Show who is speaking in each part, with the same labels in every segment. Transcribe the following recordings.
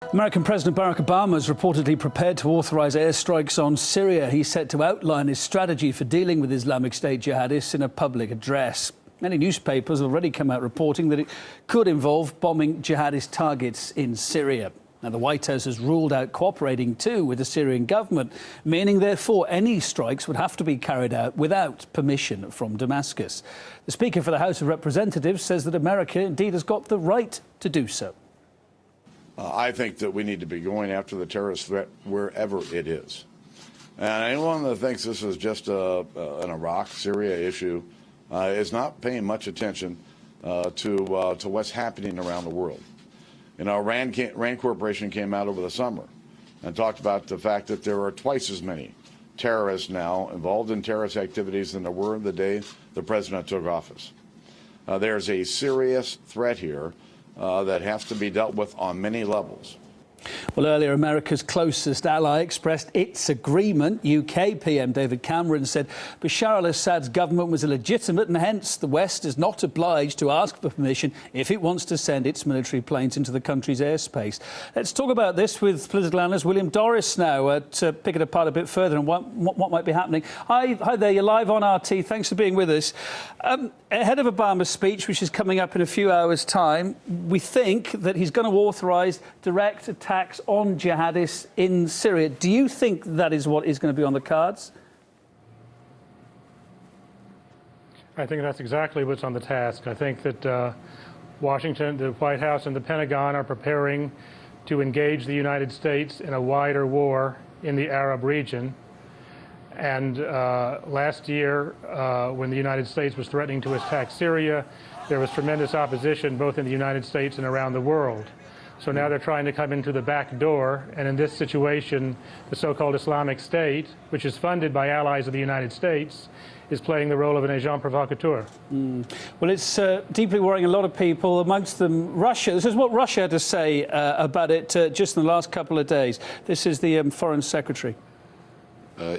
Speaker 1: American President Barack Obama is reportedly prepared to authorize airstrikes on Syria. He's set to outline his strategy for dealing with Islamic State jihadists in a public address. Many newspapers have already come out reporting that it could involve bombing jihadist targets in Syria. Now, the White House has ruled out cooperating too with the Syrian government, meaning, therefore, any strikes would have to be carried out without permission from Damascus. The Speaker for the House of Representatives says that America indeed has got the right to do so.
Speaker 2: I think that we need to be going after the terrorist threat wherever it is. And anyone that thinks this is just an Iraq, Syria issue is not paying much attention to what's happening around the world. You know, Rand Corporation came out over the summer and talked about the fact that there are twice as many terrorists now involved in terrorist activities than there were the day the president took office. There's a serious threat here that has to be dealt with on many levels.
Speaker 1: Well, earlier, America's closest ally expressed its agreement. UK PM David Cameron said Bashar al-Assad's government was illegitimate and hence the West is not obliged to ask for permission if it wants to send its military planes into the country's airspace. Let's talk about this with political analyst William Doris now to pick it apart a bit further and what might be happening. Hi there, you're live on RT. Thanks for being with us. Ahead of Obama's speech, which is coming up in a few hours' time, we think that he's going to authorise direct attacks on jihadists in Syria. Do you think that is what is going to be on the cards?
Speaker 3: I think that's exactly what's on the task. I think that Washington, the White House and the Pentagon are preparing to engage the United States in a wider war in the Arab region. And last year, when the United States was threatening to attack Syria, there was tremendous opposition both in the United States and around the world. So now they're trying to come into the back door, and in this situation, the so-called Islamic State, which is funded by allies of the United States, is playing the role of an agent provocateur.
Speaker 1: Well, it's deeply worrying a lot of people, amongst them Russia. This is what Russia had to say about it just in the last couple of days. This is the Foreign Secretary.
Speaker 4: There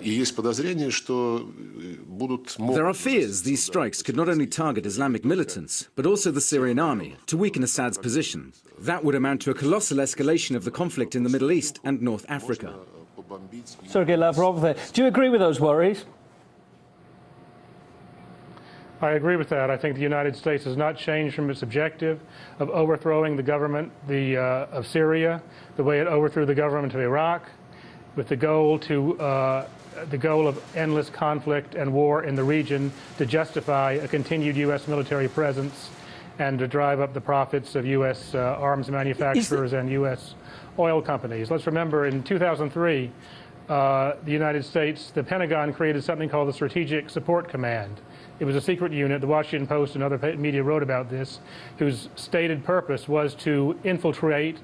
Speaker 4: are fears these strikes could not only target Islamic militants, but also the Syrian army, to weaken Assad's position. That would amount to a colossal escalation of the conflict in the Middle East and North Africa.
Speaker 1: Sergei Lavrov there. Do you agree with those worries?
Speaker 3: I agree with that. I think the United States has not changed from its objective of overthrowing the government of Syria, the way it overthrew the government of Iraq, with the goal of endless conflict and war in the region to justify a continued U.S. military presence and to drive up the profits of U.S. arms manufacturers and U.S. oil companies. Let's remember, in 2003, the United States, the Pentagon created something called the Strategic Support Command. It was a secret unit. The Washington Post and other media wrote about this, whose stated purpose was to infiltrate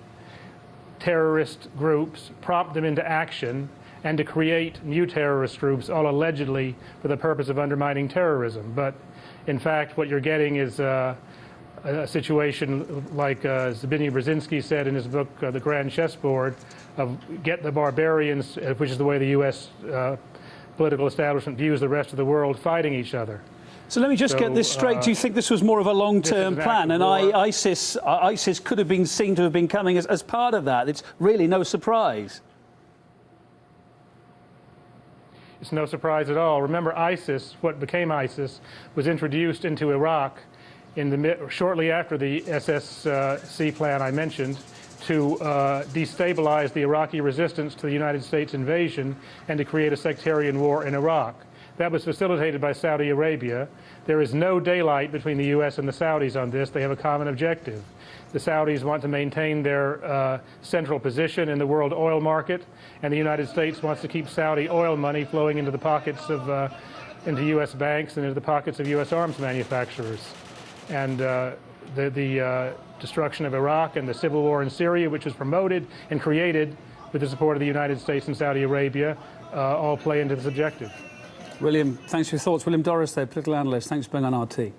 Speaker 3: terrorist groups, prompt them into action, and to create new terrorist groups, all allegedly for the purpose of undermining terrorism. But in fact, what you're getting is a situation like Zbigniew Brzezinski said in his book, The Grand Chessboard, of get the barbarians, which is the way the U.S. Political establishment views the rest of the world, fighting each other.
Speaker 1: So let me just get this straight. Do you think this was more of a long-term plan? And ISIS could have been seen to have been coming as part of that. It's really no surprise.
Speaker 3: It's no surprise at all. Remember, ISIS, what became ISIS, was introduced into Iraq shortly after the SSC plan I mentioned, to destabilize the Iraqi resistance to the United States invasion and to create a sectarian war in Iraq. That was facilitated by Saudi Arabia. There is no daylight between the U.S. and the Saudis on this. They have a common objective. The Saudis want to maintain their central position in the world oil market, and the United States wants to keep Saudi oil money flowing into the pockets of, into U.S. banks and into the pockets of U.S. arms manufacturers. And the destruction of Iraq and the civil war in Syria, which was promoted and created with the support of the United States and Saudi Arabia, all play into this objective.
Speaker 1: William, thanks for your thoughts. William Doris there, political analyst. Thanks for being on RT.